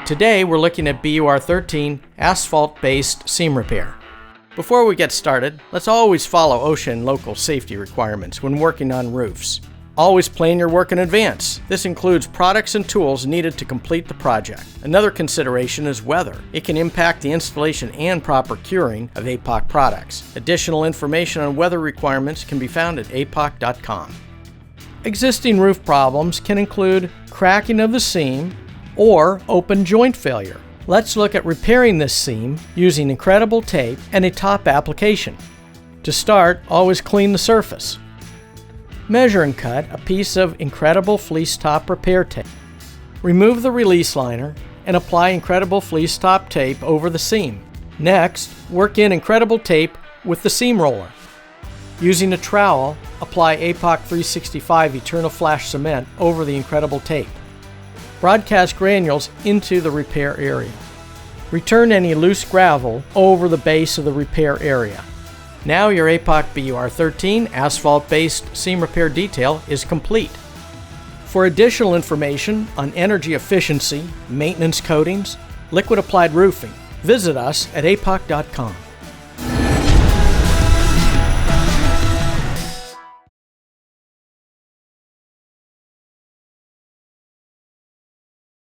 Today we're looking at BUR 13 asphalt-based seam repair. Before we get started, let's always follow OSHA and local safety requirements when working on roofs. Always plan your work in advance. This includes products and tools needed to complete the project. Another consideration is weather. It can impact the installation and proper curing of APOC products. Additional information on weather requirements can be found at APOC.com. Existing roof problems can include cracking of the seam or open joint failure. Let's look at repairing this seam using Incredible tape and a top application. To start, always clean the surface. Measure and cut a piece of Incredible Fleece Top repair tape. Remove the release liner and apply Incredible Fleece Top tape over the seam. Next, work in Incredible tape with the seam roller. Using a trowel, apply APOC 365 Eterna-Flash cement over the Incredible tape. Broadcast granules into the repair area. Return any loose gravel over the base of the repair area. Now your APOC BUR 13 asphalt-based seam repair detail is complete. For additional information on energy efficiency, maintenance coatings, liquid applied roofing, visit us at APOC.com.